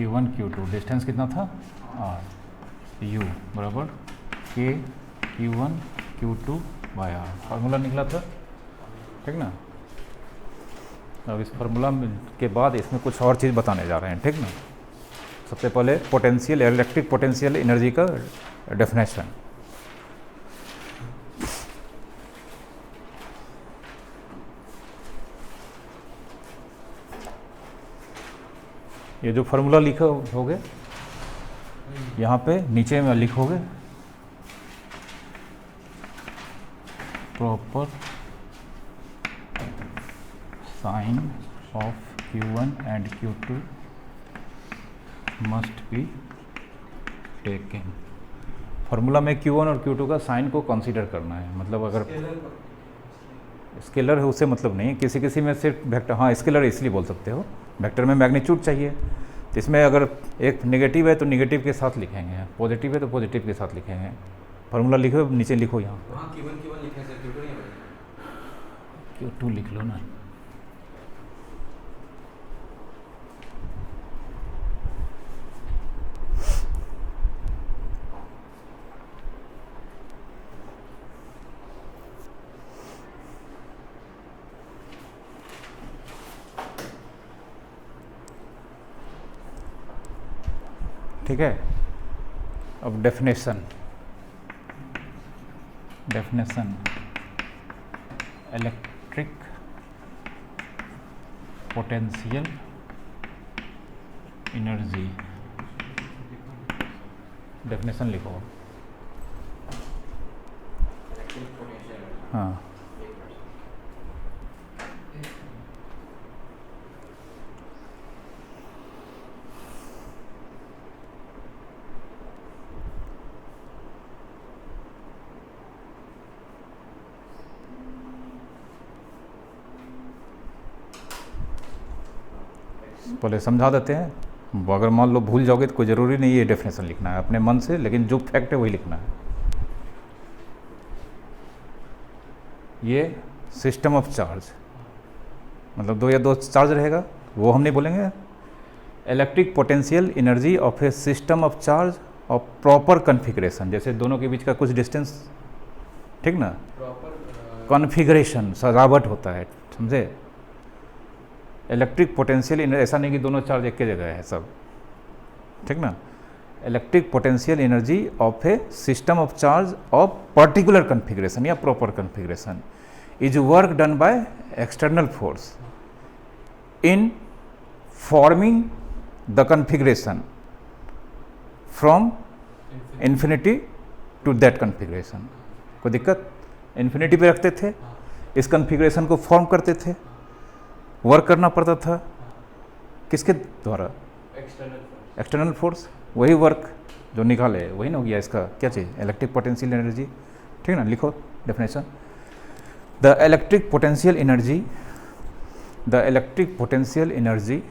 Q1 Q2, distance कितना था R, U बराबर K Q1 Q2 by R, formula निकला था, ठीक ना। अब इस फार्मूला के बाद इसमें कुछ और चीज़ बताने जा रहे हैं, ठीक ना। सबसे पहले पोटेंशियल, इलेक्ट्रिक पोटेंशियल एनर्जी का डेफिनेशन। ये जो फार्मूला लिखा होगे यहाँ पे नीचे में लिखोगे proper sign of Q1 and Q2 must be taken. Formula में Q1 और Q2 का साइन को कंसीडर करना है, मतलब अगर स्केलर है उससे मतलब नहीं, किसी किसी में सिर्फ वेक्टर, हाँ स्केलर इसलिए बोल सकते हो, वेक्टर में मैग्नीट्यूड चाहिए, तो इसमें अगर एक नेगेटिव है तो नेगेटिव के साथ लिखेंगे, पॉजिटिव है तो पॉजिटिव के साथ लिखेंगे। फार्मूला लिखो, नीचे लिखो यहाँ पर, Q2 लिख लो ना। ठीक है, अब definition electric potential energy, definition लिखो। हाँ पहले समझा देते हैं, अगर मान लो भूल जाओगे तो कोई ज़रूरी नहीं ये डेफिनेशन लिखना है अपने मन से, लेकिन जो फैक्ट है वही लिखना है। ये सिस्टम ऑफ चार्ज, मतलब दो या दो चार्ज रहेगा, वो हम नहीं बोलेंगे। Electric potential energy of a system of charge of proper configuration, जैसे दोनों के बीच का कुछ डिस्टेंस, ठीक ना, कॉन्फ़िगरेशन सजावट होता है, समझे। इलेक्ट्रिक पोटेंशियल एनर्जी, ऐसा नहीं कि दोनों चार्ज एक ही जगह है सब, ठीक ना। Electric potential energy of a system of charge of particular configuration या proper configuration is work done by external force in forming the configuration from infinity to that configuration. कोई दिक्कत, इन्फिनिटी पे रखते थे, इस कन्फिग्रेशन को फॉर्म करते थे, वर्क करना पड़ता था किसके द्वारा, एक्सटर्नल फोर्स, वही वर्क जो निकाले वही ना हो गया इसका क्या चीज़, इलेक्ट्रिक पोटेंशियल एनर्जी, ठीक ना। लिखो definition, the electric potential energy, the electric potential energy,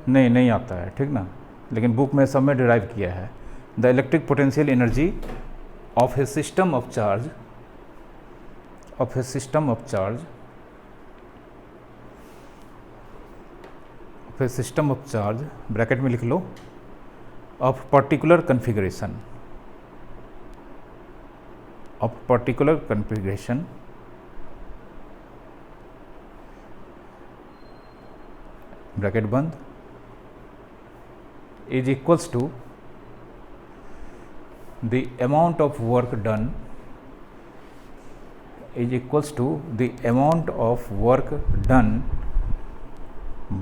नहीं आता है, ठीक ना, लेकिन बुक में सब में डिराइव किया है। The electric potential energy of a system of charge, of a system of charge, of a system of charge, bracket में लिख लो, of particular configuration, of particular configuration, bracket बंद, is equals to the amount of work done, is equals to the amount of work done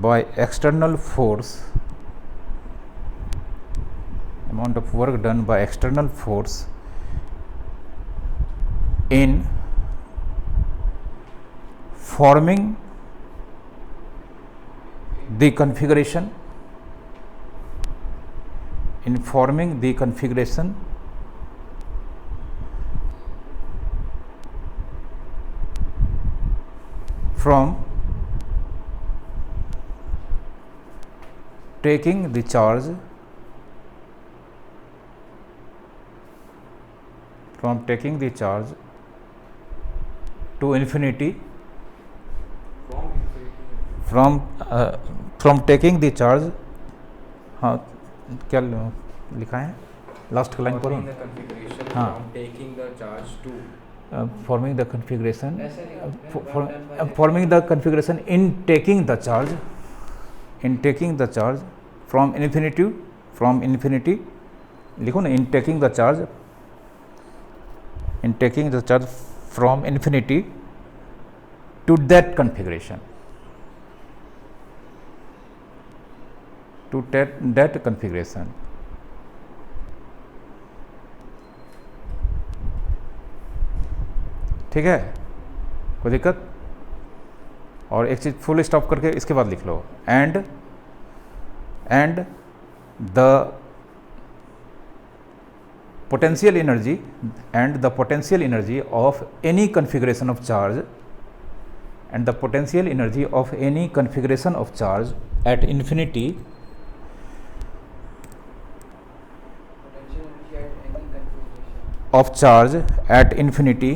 by external force, amount of work done by external force in forming the configuration, in forming the configuration from taking the charge, from taking the charge to infinity, from taking the charge, हाँ क्या लिखा है last line पर, हाँ forming the configuration in taking the charge from infinity लिखो ना, in taking the charge from infinity to that configuration, ठीक है, कोई दिक्कत? और एक चीज़ फुल स्टॉप करके इसके बाद लिख लो, and the potential energy of any configuration of charge at infinity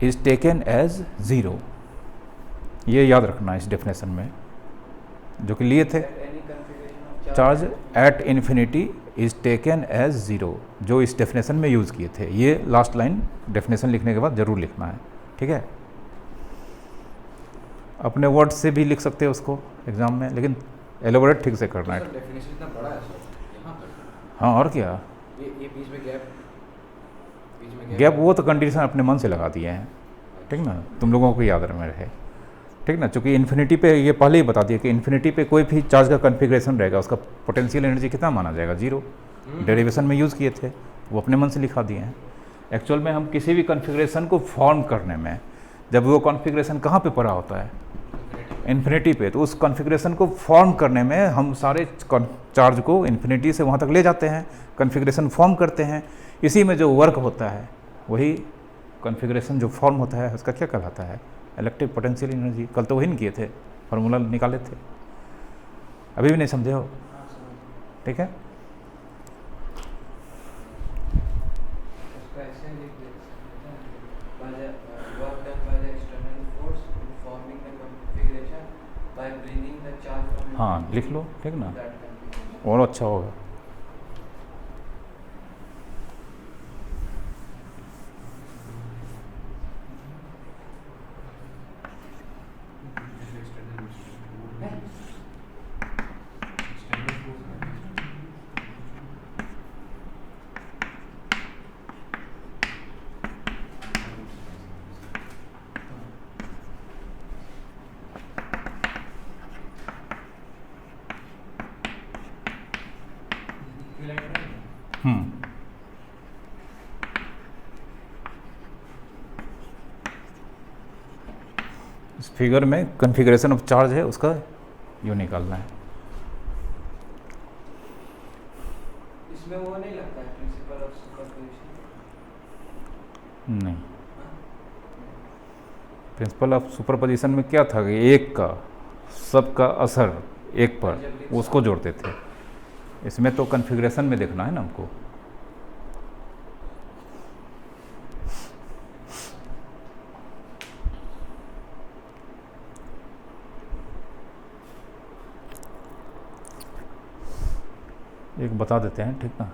is taken as zero. ये याद रखना इस डेफिनेशन में जो कि लिए थे, charge at infinity is taken as zero, जो इस डेफिनेशन में यूज़ किए थे। ये लास्ट लाइन डेफिनेशन लिखने के बाद ज़रूर लिखना है, ठीक है? अपने वर्ड से भी लिख सकते हो उसको एग्ज़ाम में, लेकिन एलोबरेट ठीक से करना है। डेफिनेशन इतना बड़ा है सर, हाँ, और क्या, ये बीच में गैप वो तो कंडीशन अपने मन से लगा दिए हैं, ठीक ना, तुम लोगों को याद रहे, ठीक ना, चूँकि इन्फिनिटी पे ये पहले ही बता दिया कि इन्फिनिटी पे कोई भी चार्ज का कन्फिग्रेशन रहेगा उसका पोटेंशियल एनर्जी कितना माना जाएगा, ज़ीरो। डेरिवेशन में यूज़ किए थे, वो अपने मन से लिखा दिए हैं। एक्चुअल में हम किसी भी कन्फिग्रेशन को फॉर्म करने में, जब वो कॉन्फ़िगरेशन कहाँ पे पड़ा होता है, इन्फिनिटी पे, तो उस कॉन्फ़िगरेशन को फॉर्म करने में हम सारे चार्ज को इन्फिनिटी से वहाँ तक ले जाते हैं, कॉन्फ़िगरेशन फॉर्म करते हैं। इसी में जो वर्क होता है वही कॉन्फ़िगरेशन जो फॉर्म होता है उसका क्या कहलाता है, इलेक्ट्रिक पोटेंशियल एनर्जी। कल तो वही नहीं किए थे, फार्मूला निकाले थे, अभी भी नहीं समझे हो, ठीक है? हाँ, लिख लो, ठीक ना, और अच्छा होगा। इस फिगर में कॉन्फ़िगरेशन ऑफ चार्ज है, उसका यूँ निकालना है। इसमें वो नहीं लगता है प्रिंसिपल ऑफ सुपरपोजिशन? नहीं, प्रिंसिपल ऑफ सुपरपोजिशन में क्या था कि एक का सबका असर एक पर, उसको जोड़ते थे। इसमें तो कॉन्फ़िगरेशन में देखना है ना हमको। एक बता देते हैं, ठीक ना,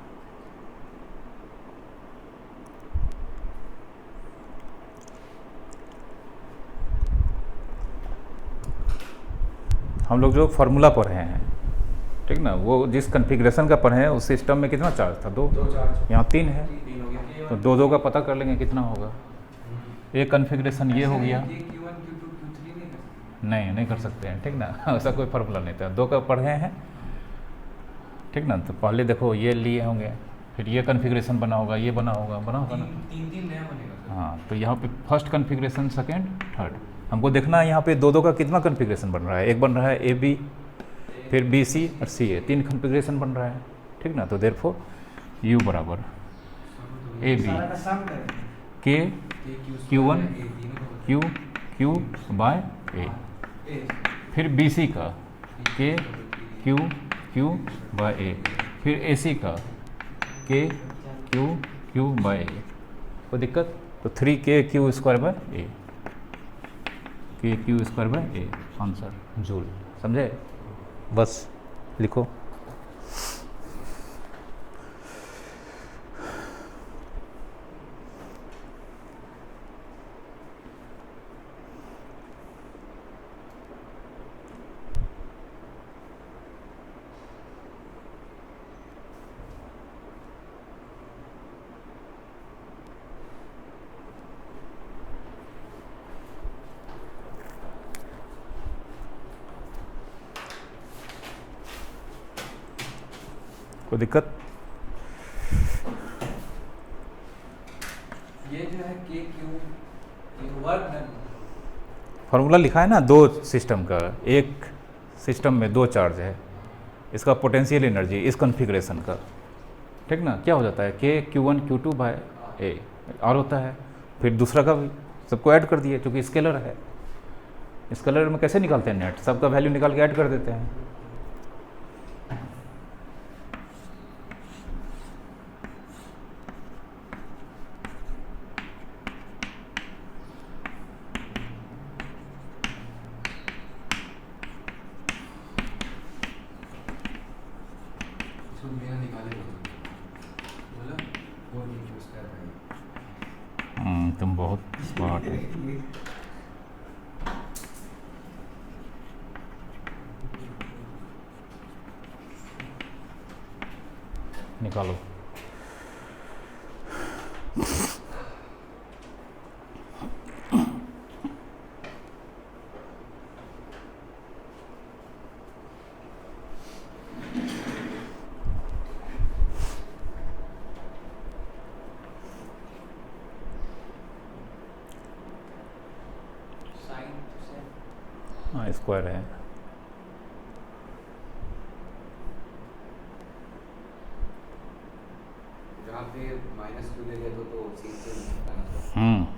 हम लोग जो फार्मूला पढ़े हैं, ठीक ना, वो जिस कॉन्फ़िगरेशन का पढ़े हैं उस सिस्टम में कितना चार्ज था, दो चार्ज, यहाँ 3 है, तो दो दो का पता कर लेंगे कितना होगा। एक कॉन्फ़िगरेशन ये हो गया, नहीं कर सकते हैं, ठीक ना, ऐसा कोई फार्मूला नहीं था। दो का पढ़े हैं, ठीक ना, तो पहले देखो ये लिए होंगे, फिर ये कॉन्फ़िगरेशन बना होगा, ये बना होगा ना, तीन नया बनेगा। हाँ, तो यहाँ पे फर्स्ट कॉन्फ़िगरेशन, सेकंड, थर्ड, हमको देखना है यहाँ पे दो का कितना कॉन्फ़िगरेशन बन रहा है। एक बन रहा है ए बी, फिर बी सी और सी ए, 3 कॉन्फ़िगरेशन बन रहा है, ठीक ना। तो देयरफॉर यू बराबर ए बी के Q1 Q बाय ए, फिर बी सी का के Q बाय ए, फिर ए सी का के Q बाय ए। कोई दिक्कत? तो 3K Q² बाय ए, के Q square bye A answer joule. समझे? बस लिखो। कोई दिक्कत? ये जो है के क्यू ये वर्क डन फार्मूला लिखा है ना दो सिस्टम का, एक सिस्टम में दो चार्ज है, इसका पोटेंशियल एनर्जी इस कॉन्फ़िगरेशन का, ठीक ना, क्या हो जाता है के Q1 Q2 बाय ए और होता है, फिर दूसरा का भी सबको ऐड कर दिए क्योंकि स्केलर है। स्केलर में कैसे निकालते हैं नेट, सबका वैल्यू निकाल के ऐड कर देते हैं। तुम बहुत स्मार्ट हो। निकालो। हाँ स्क्वायर है। जहाँ पे माइनस क्यू ले लिया तो सीन से हटाना था।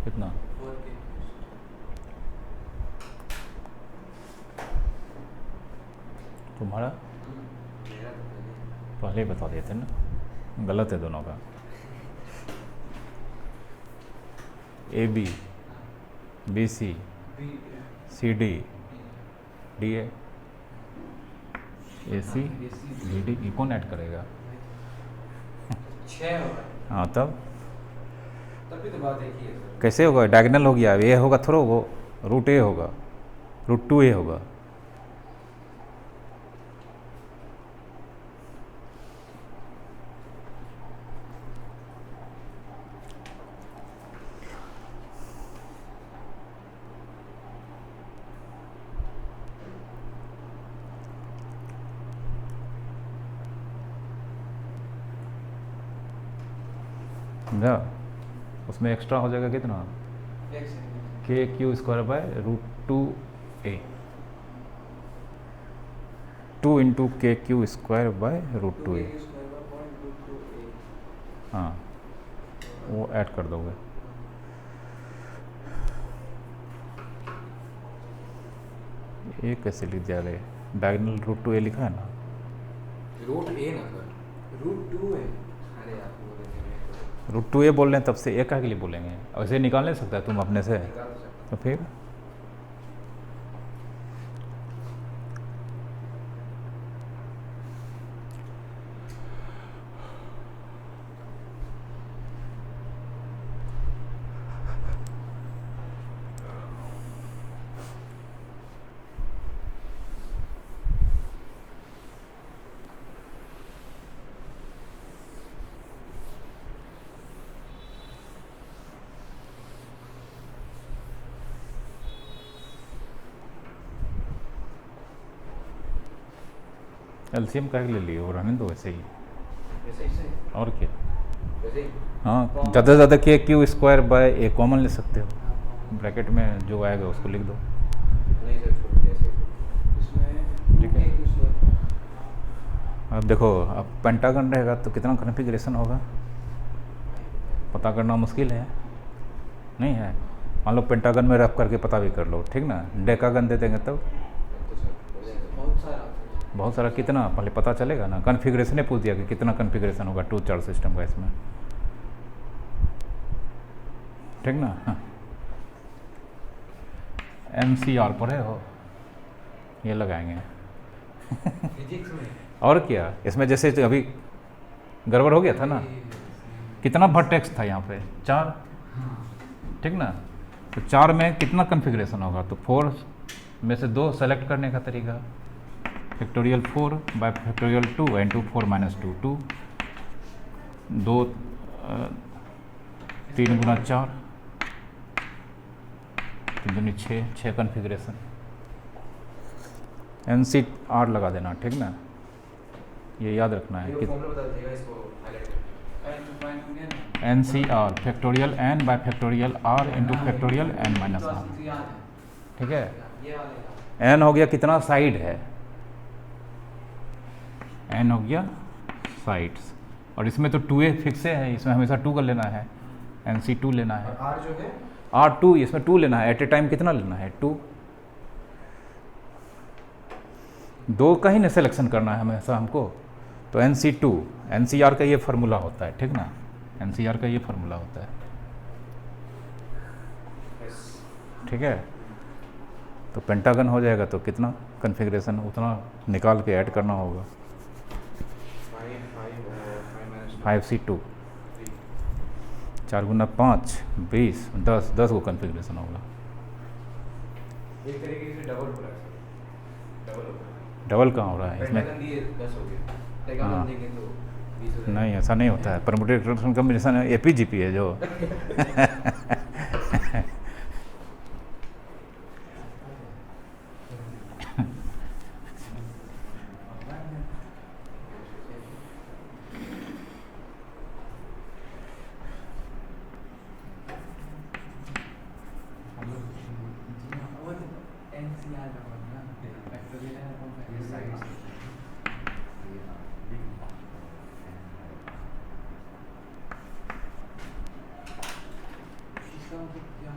कितना? 4K तुम्हारा मेरा तो पहले पहले ही बता देते ना, गलत है दोनों का। A B B C B C D D A A C D D E कौन ऐड करेगा? 6 होगा। हाँ तब तभी तो बात एक ही है सर। कैसे होगा? डायगोनल हो गया, ये होगा थोड़ा, वो रूट ए होगा, रूट 2 ए होगा। समझा? उसमें एक्स्ट्रा हो जाएगा कितना? एक second K Q square by root 2 A, 2 into K Q square by root 2 A. हाँ वो ऐड कर दोगे। ये कैसे लिख दिया गया? डायगोनल रूट 2 ए लिखा है ना। रूट ए ना सर। रूट 2 है। अरे आप बोल रहे थे रूट 2 ए बोल रहे हैं तब से ए का के लिए बोलेंगे, ऐसे निकाल नहीं सकता तुम अपने से, निकाल तो सकता तो फिर एलसीएम का ले लिए, वो रहने दो वैसे ही, वैसे ही से और क्या। वैसे ही हाँ, ज़्यादा से ज़्यादा के क्यू स्क्वायर बाय ए कॉमन ले सकते हो, ब्रैकेट में जो आएगा उसको लिख दो। नहीं सर, छोड़ दिया ऐसे ही। इसमें ठीक है। 2k स्क्वायर अब देखो, अब पेंटागन रहेगा तो कितना कॉन्फ़िगरेशन होगा पता करना मुश्किल है, नहीं है। मान लो पेंटागन में रफ करके पता भी कर लो, ठीक ना। डेकागन दे देंगे तब तब तो सर हो जाएगा। बहुत सारा बहुत सारा, कितना पहले पता चलेगा ना। कॉन्फ़िगरेशन पूछ दिया कि कितना कॉन्फ़िगरेशन होगा 2 चार्ज सिस्टम का इसमें, ठीक ना। हाँ, MCR पढ़े हो, ये लगाएंगे। फिजिक्स में और क्या, इसमें जैसे अभी गड़बड़ हो गया था ना, कितना वर्टेक्स था यहाँ पे 4, ठीक ना। तो 4 में कितना कॉन्फ़िगरेशन होगा, तो 4 में से 2 सेलेक्ट करने का तरीका, factorial 4 bye factorial 2 into 4 minus 2, 2 3 गुना 4, 3 दूनी 6 कॉन्फ़िगरेशन। NCR लगा देना, ठीक ना, ये याद रखना है ये कि फॉर्मूला बता दीजिएगा, इसको हाईलाइट करके। n to फाइंड हो गया ना। NCR factorial n bye factorial r into factorial n minus तो 1, याद है, ठीक है। ये वाले n हो गया कितना साइड है, n हो गया साइड्स, और इसमें तो 2a फिक्स है, इसमें हमेशा 2 का लेना है, NC2 लेना है। और R जो है R2 इसमें 2 लेना है, एट ए टाइम कितना लेना है 2, 2 का ही ना सिलेक्शन करना है हमेशा हमको। तो NC2, NCR का ये फार्मूला होता है, ठीक ना, NCR का ये फार्मूला होता है, ठीक है। तो पेंटागन हो जाएगा तो कितना कॉन्फ़िगरेशन उतना निकाल के ऐड करना होगा, 5C2, 4 गुना 5 20, 10 को कॉन्फ़िगरेशन होगा। एक तरीके से डबल हो रहा है सर, डबल हो रहा है। डबल कहाँ हो रहा है इसमें, पेंटागन दिए 10 हो गया, हाँ। डेकागन देंगे तो 20 हो जाएगा। नहीं ऐसा नहीं होता है, परमुटेशन कॉम्बिनेशन APGP है जो वो NCR का बनना फैक्टोरियल है कौन सा, ये साइड इसका मतलब क्या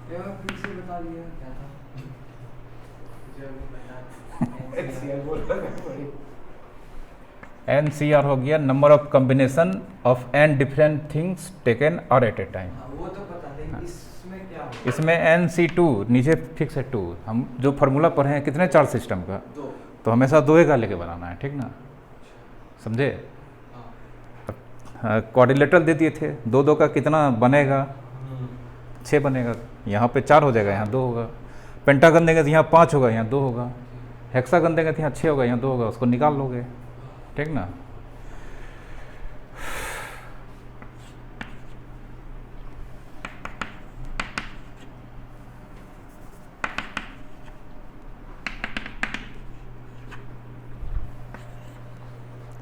ये फिर से बता दिया क्या था मुझे अभी बता NCR बोल रहा है बड़ी। NCR हो गया number of combination of n different things taken और एट ए टाइम। हाँ, वो तो पता नहीं, इसमें क्या होगा? इसमें NC2 नीचे फिक्स है 2, हम जो फार्मूला पढ़े हैं कितने चार्ज सिस्टम का, दो तो हमेशा 2 का लेके बनाना है, ठीक ना, समझे। हाँ क्वाड्रिलेटरल दे दिए थे, 2 का कितना बनेगा 6 बनेगा, यहाँ पे 4 हो जाएगा, यहाँ 2 होगा। पेंटागन देंगे तो यहाँ 5 होगा, यहाँ 2 होगा। हेक्सागन देंगे तो यहाँ 6 होगा, यहाँ 2 होगा, उसको निकाल लोगे, ठीक ना।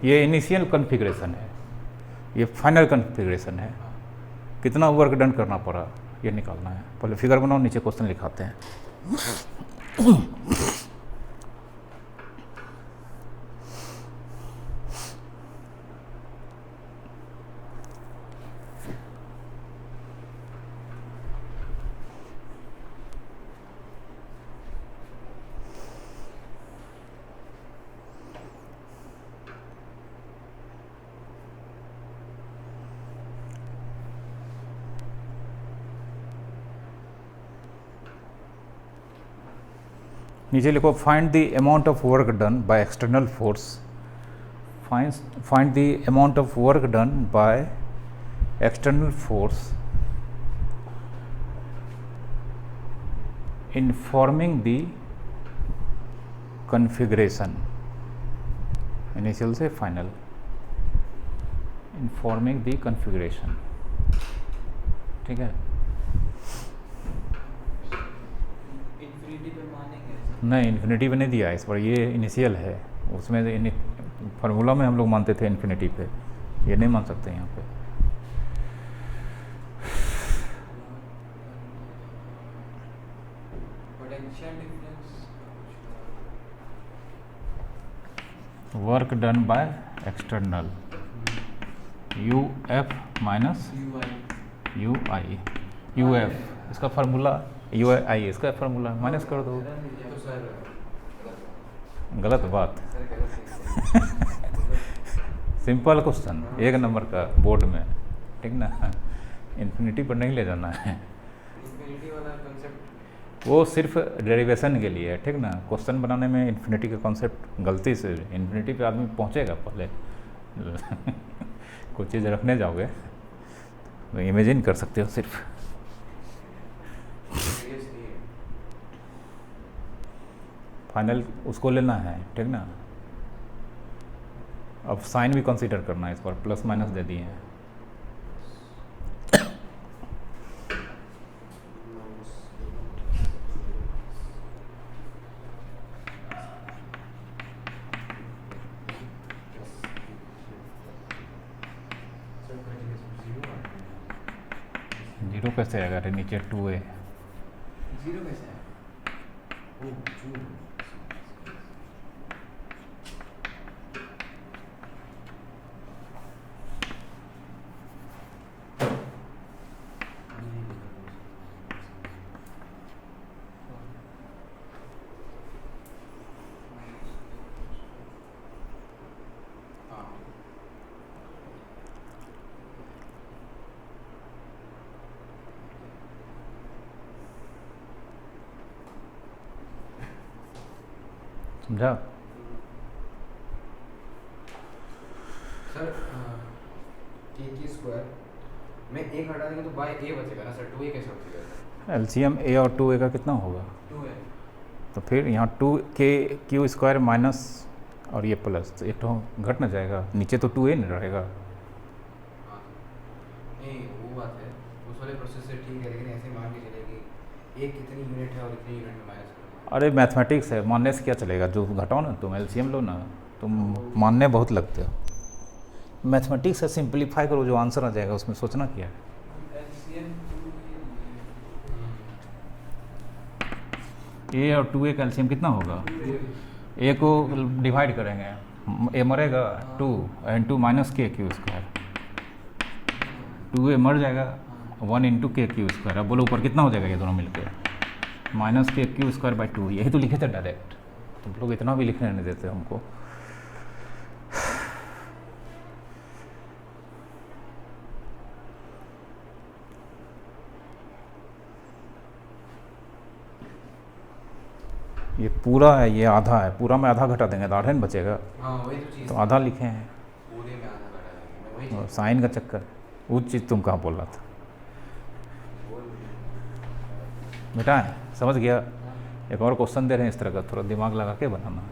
ये इनिशियल कॉन्फ़िगरेशन है, ये फाइनल कॉन्फ़िगरेशन है, कितना वर्क डन करना पड़ा ये निकालना है। पहले फिगर बनाओ, नीचे क्वेश्चन लिखाते हैं। नीचे लिखो find the amount of work done by external force, find the amount of work done by external force in forming the configuration, initial से final, in forming the configuration, ठीक है। इन्फिनिटी पे मानेंगे ऐसा? नहीं इन्फिनिटी पे नहीं दिया है इस पर, ये इनिशियल है। उसमें फार्मूला में हम लोग मानते थे इन्फिनिटी पे, ये नहीं मान सकते यहाँ पे। Potential difference work done by external U F minus UI you I, U F इसका फार्मूला, यू आई इसका फार्मूला माइनस कर दो। तो सर गलत बात, सर गलत सिंपल क्वेश्चन 1 नंबर का बोर्ड में, ठीक ना। इन्फिनिटी पर नहीं ले जाना है, इन्फिनिटी वाला कंसेप्ट वो सिर्फ डेरिवेशन के लिए है, ठीक ना। क्वेश्चन बनाने में इन्फिनिटी का कॉन्सेप्ट गलती से, इन्फिनिटी पे आदमी पहुंचेगा पहले कुछ चीज़ रखने जाओगे तो इमेजिन कर सकते हो सिर्फ। सीरियस नहीं है। फाइनल उसको लेना है, ठीक ना। अब साइन भी कंसीडर करना है इस पर, प्लस माइनस दे दिए हैं। जीरो कैसे आएगा रे, नीचे 2a। जीरो कैसे है? हाँ समझा। सर ए की स्क्वायर में एक हटा देंगे तो बाय ए बचेगा ना सर, 2a कैसे बचेगा? एलसीएम a और 2a का कितना होगा? 2 है। तो फिर यहाँ 2k क्यू स्क्वायर माइनस और ये प्लस, तो एक तो घट ना जाएगा, नीचे तो 2a नहीं रहेगा। हाँ नहीं वो बात है, उस वाले प्रोसेस से ठीक है, लेकिन ऐसे मान के चले कि एक कितनी यूनिट है और इतनी यूनिट में माइनस करना। अरे मैथमेटिक्स है, मानने से क्या चलेगा, जो घटाओ ना तुम, एलसीएम लो ना, तुम मानने बहुत लगते हो। मैथमेटिक्स है, सिंपलीफाई करो, जो आंसर आ जाएगा उसमें सोचना क्या है। LCM 2 a और 2a का एलसीएम कितना होगा? a को डिवाइड करेंगे, a मरेगा 2 एंड 2 माइनस के क्यू स्क्वायर, 2a मर जाएगा 1 इंटू के क्यू स्क्वायर। अब बोलो ऊपर कितना हो जाएगा ये दोनों मिलकर? माइनस के क्यू स्क्वायर बाई 2, यही तो लिखे थे डायरेक्ट, तुम लोग इतना भी लिखने नहीं देते हमको। ये पूरा है, ये आधा है, पूरा में आधा घटा देंगे तो आधा नहीं बचेगा, हाँ वही तो चीज़ तो आधा लिखे हैं। पूरे में आधा घटा देंगे, मैं वही और चीज़ साइन का चक्कर, वो चीज़ तुम कहाँ बोल रहा था बोल बेटा, समझ गया। एक और क्वेश्चन दे रहे हैं इस तरह का, थोड़ा दिमाग लगा के बनाना।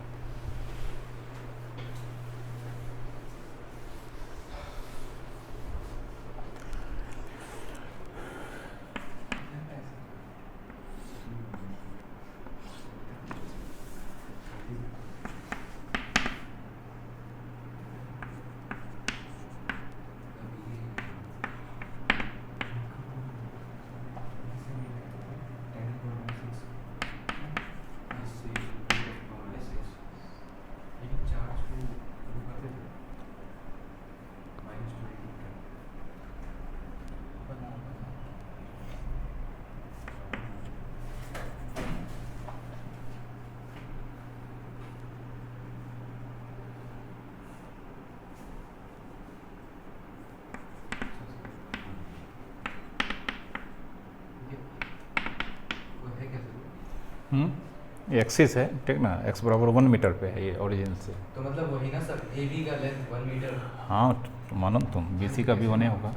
एक्सिस है, ठीक ना, x बराबर 1 मीटर पे है ये ओरिजिन से। तो मतलब वही ना सर, ए बी का लेंथ 1 मीटर। हाँ तो मानो तुम, बीसी का भी 1 होगा,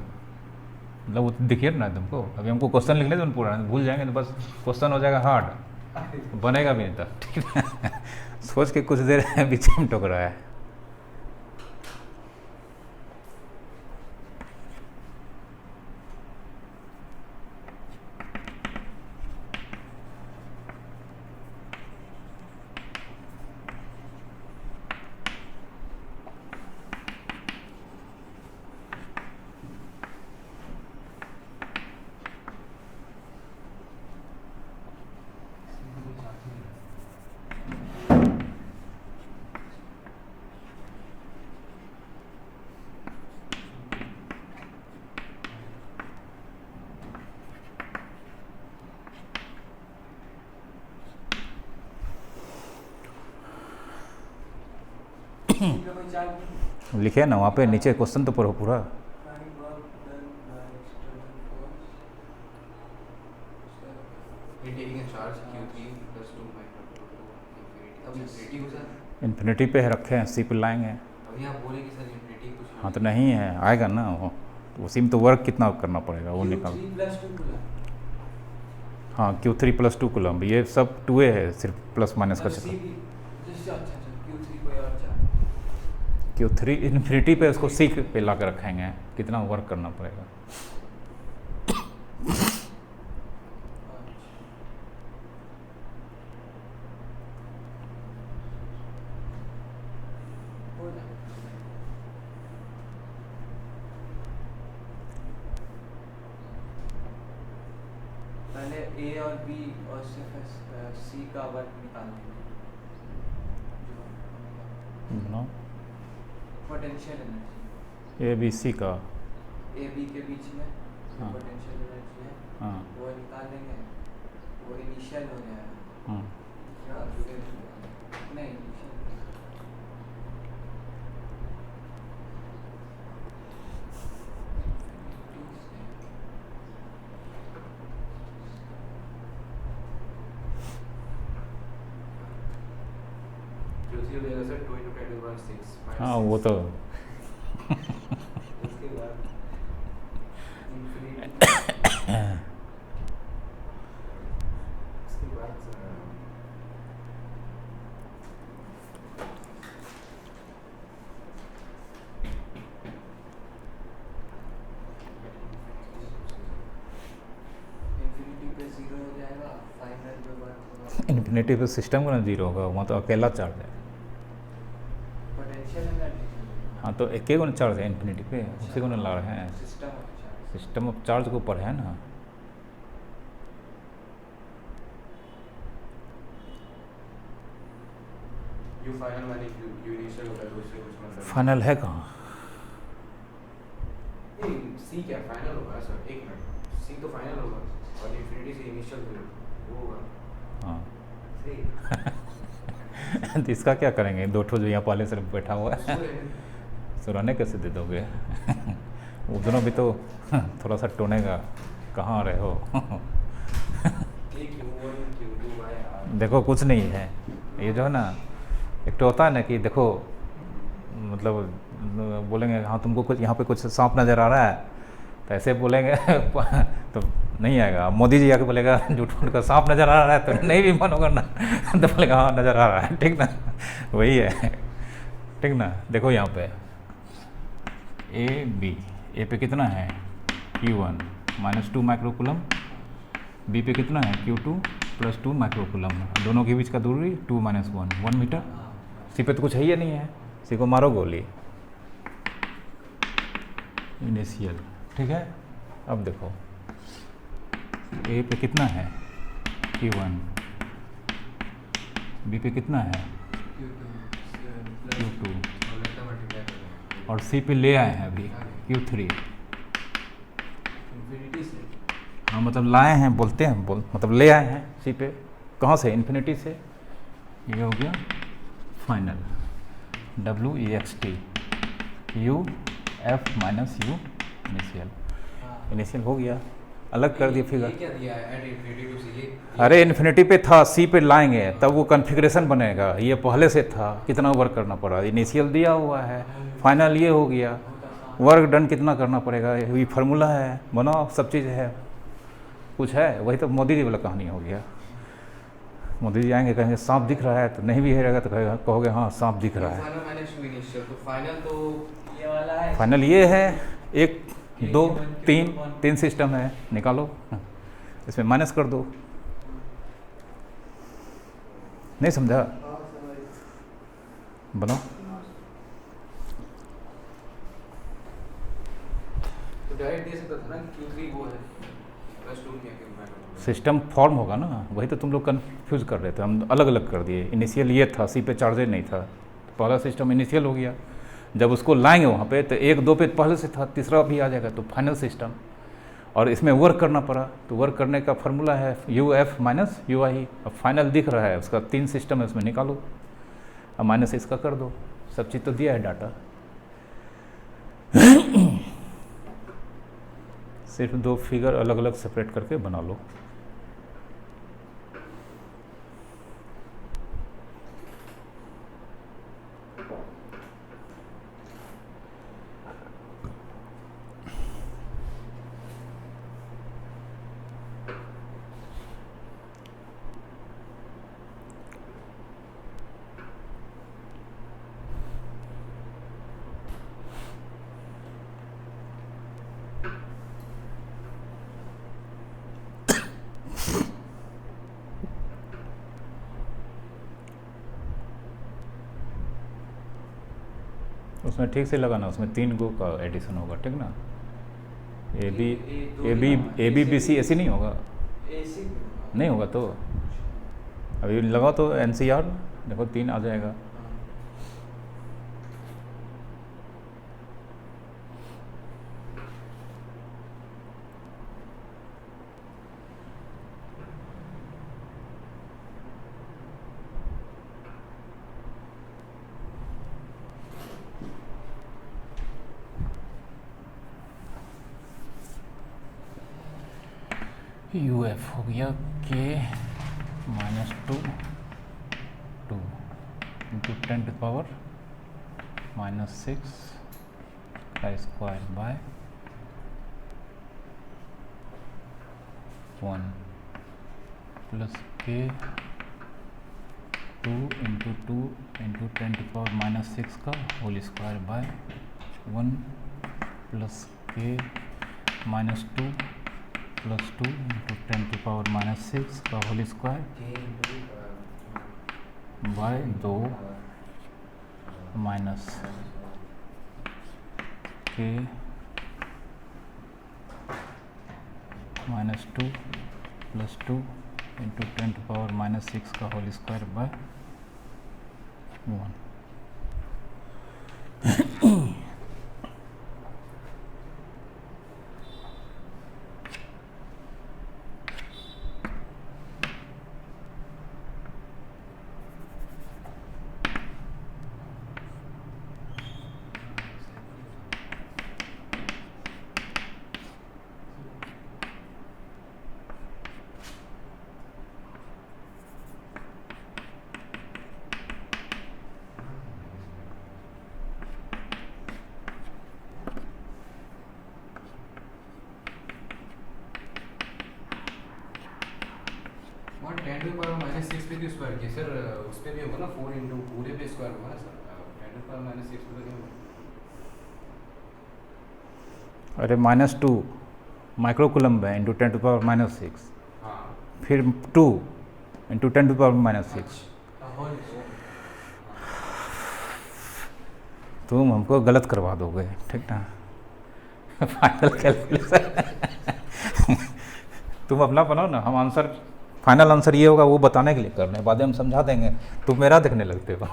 मतलब वो दिखिए ना तुमको। अभी हमको क्वेश्चन लिखने दो पूरा, भूल जाएंगे तो बस क्वेश्चन हो जाएगा हार्ड, बनेगा भी नहीं था, ठीक है। सोच के कुछ देर बीच में टोक रहा है। सी पे कोई चार्ज नहीं। लिखे ना वहाँ पे नीचे क्वेश्चन तो पढ़ो पूरा। Find work done by external force. ये taking a charge Q3 + 2 microcoulomb infinity. अब इंफिनिटी हो जाए। इन्फिनिटी पे रखे हैं, सी पे लाएंगे। अभी आप बोले कि सर इंफिनिटी कुछ हाँ तो नहीं है, आएगा ना वो, उसी में तो वर्क कितना करना पड़ेगा वो निकाल। Q3 + 2 coulomb. हाँ Q3 + 2 कूलम, ये सब 2 है, सिर्फ प्लस माइनस का सी चक्कर। भी अच्छा अच्छा Q3 कोई और चार्ज। Q3 इन्फिनिटी पे उसको सी पे ला कर रखेंगे, कितना वर्क करना पड़ेगा। हो जाए। पहले ए और बी और सिर्फ सी का वर्क निकाल देंगे। बनाओ potential energy A B C का। ए बी के बीच में हाँ। पोटेंशियल एनर्जी है हाँ वो निकाल देंगे। वो इनिशियल हो जाएगा। हाँ नहीं इनिशियल Q3 हो जाएगा सर 2 × 10⁻⁶ हाँ वो तो उसके बाद इंफिनिटी उसके बाद इंफिनिटी पे 0 हो जाएगा। फाइनल पे वर्क होगा। इन्फिनिटी पे सिस्टम का ना जीरो होगा, वहाँ तो अकेला चार्ज है। पोटेंशियल एनर्जी हाँ तो एक ही को चार्ज है इन्फिनिटी पे, उसी को ना ला रहे हैं। System of charge. System of charge के ऊपर है ना। यू फाइनल माने यू इनिशियल होता है तो उससे कुछ मतलब फाइनल है कहाँ? नहीं सी क्या फाइनल होगा सर, एक मिनट, सी तो फाइनल होगा और इंफिनिटी से इनिशियल वो होगा। हाँ सही तो इसका क्या करेंगे? दो ठो जो यहाँ पहले सिर्फ बैठा हुआ है, सुराने कैसे दे दोगे? वो दोनों भी तो थोड़ा सा टोनेगा, कहाँ रहे हो? देखो कुछ नहीं है, ये जो है ना, एक तो होता है ना कि देखो मतलब बोलेंगे हाँ तुमको कुछ यहाँ पे कुछ सांप नज़र आ रहा है, तो ऐसे बोलेंगे तो नहीं आएगा। मोदी जी आके बोलेगा झूठ मूठ का सांप नज़र आ रहा है, तो नहीं भी मन होगा ना, तो बोलेगा हाँ नज़र आ रहा है, ठीक ना, वही है, ठीक ना। देखो यहाँ पे ए बी, ए पे कितना है Q1 -2 माइक्रोकूलम, बी पे कितना है Q2 + 2 माइक्रोकूलम, दोनों के बीच का दूरी 2 - 1 मीटर। सी पे तो कुछ है ही नहीं है, सी को मारो गोली इनिशियल, ठीक है। अब देखो ए पे कितना है Q1, बी पे कितना है Q2 और सी पे ले आए हैं अभी Q3। इंफिनिटी से हाँ मतलब लाए हैं, बोलते हैं मतलब ले आए हैं सी पे, कहाँ से? इन्फिनिटी से। ये हो गया final, WEXT UF - U initial. Initial हो गया, अलग कर दिए फिगर। क्या दिया है एट इंफिनिटी टू सी? अरे इन्फिनिटी पे था, सी पे लाएंगे तब वो कॉन्फ़िगरेशन बनेगा, ये पहले से था, कितना वर्क करना पड़ा, इनिशियल दिया हुआ है, फाइनल ये हो गया, वर्क डन कितना करना पड़ेगा, ये फार्मूला है, बनाओ, सब चीज़ है, कुछ है, वही तो मोदी जी वाला कहानी हो गया। मोदी जी आएंगे कहेंगे सांप दिख रहा है, तो नहीं भी रहेगा तो कहेगा, कहोगे हाँ सांप दिख रहा है। फाइनल माइनस टू इनिशियल, तो फाइनल तो ये वाला है। फाइनल ये है, 1 2 3 सिस्टम है, निकालो, इसमें माइनस कर दो। नहीं समझा? बनाओ। तो डायरेक्ट दे सकता था ना कि Q3 वो है +2 क्या सिस्टम फॉर्म होगा ना, वही तो तुम लोग कंफ्यूज कर रहे थे, हम अलग अलग कर दिए। इनिशियल ये था, सी पे चार्जर नहीं था, तो पहला सिस्टम इनिशियल हो गया। जब उसको लाएंगे वहाँ पे तो 1 2 पे पहले से था, तीसरा भी आ जाएगा, तो फाइनल सिस्टम। और इसमें वर्क करना पड़ा, तो वर्क करने का फार्मूला है UF - UI। अब फाइनल दिख रहा है, उसका 3 सिस्टम है, उसमें निकालो, अब माइनस इसका कर दो, सब चीज़ तो दिया है डाटा। सिर्फ दो फिगर अलग अलग सेपरेट करके बना लो। उसमें ठीक से लगाना, उसमें 3 गो का एडिशन होगा, ठीक ना। ए बी बी सी ऐसी नहीं होगा, ऐसे नहीं होगा तो अभी लगाओ तो NCR देखो 3 आ जाएगा। UF हो गया K -2 इंटू 10⁻⁻⁶ का square by 1 plus K 2 into 10⁻⁶ का whole square by 1 plus K -2 plus 2 into 10⁻⁶ का whole square by 2 minus K -2 plus 2 into 10⁻⁶ का होल स्क्वायर बाय 1। और 10⁻⁻⁶ पे भी स्क्वायर किया सर, उस पे भी होगा ना 4 इंटू पूरे पे स्क्वायर होगा ना सर, 10⁻⁻⁶ पे तो नहीं होगा। अरे -2 माइक्रोकूलम्ब है इंटू 10⁻⁶, हाँ फिर 2 इंटू 10⁻⁶। तुम हमको गलत करवा दोगे, ठीक ना। फाइनल कैलकुलेशन तुम अपना बनाओ ना, हम आंसर फाइनल आंसर ये होगा वो बताने के लिए कर रहे हैं, बाद में हम समझा देंगे, तुम मेरा देखने लगते हो।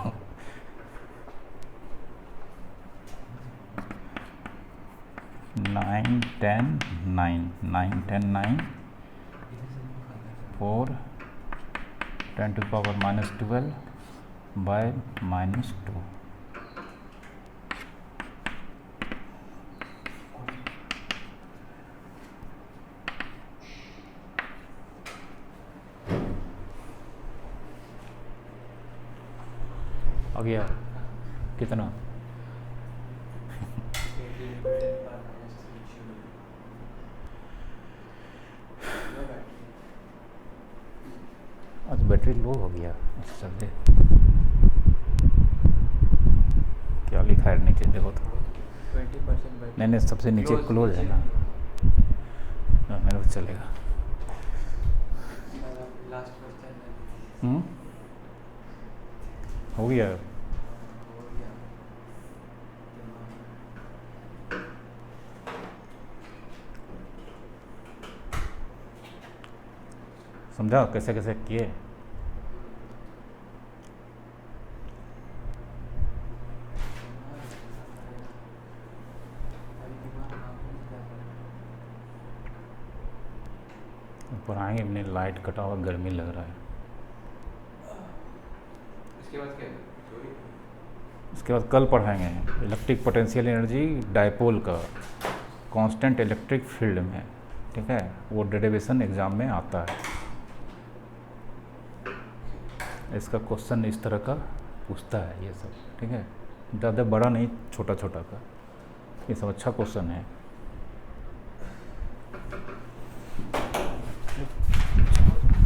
9 10 9 9 10 9 4 10⁻⁻12 बाय -2। आ गया कितना? आज बैटरी लो हो गया, अच्छा दे क्या लिखा है नीचे देखो तो। 20% नहीं सबसे नीचे क्लोज है ना, मेरे को चलेगा। लास्ट क्वेश्चन हो गया। समझा कैसे कैसे किए। ऊपर आएंगे, अपने लाइट कटा हुआ, गर्मी लग रहा है। इसके बाद क्या है? सॉरी उसके बाद कल पढ़ाएंगे इलेक्ट्रिक पोटेंशियल एनर्जी डायपोल का कांस्टेंट इलेक्ट्रिक फील्ड में, ठीक है, वो डेरिवेशन एग्ज़ाम में आता है। इसका क्वेश्चन इस तरह का पूछता है ये सब, ठीक है, ज़्यादा बड़ा नहीं, छोटा छोटा का, ये सब अच्छा क्वेश्चन है।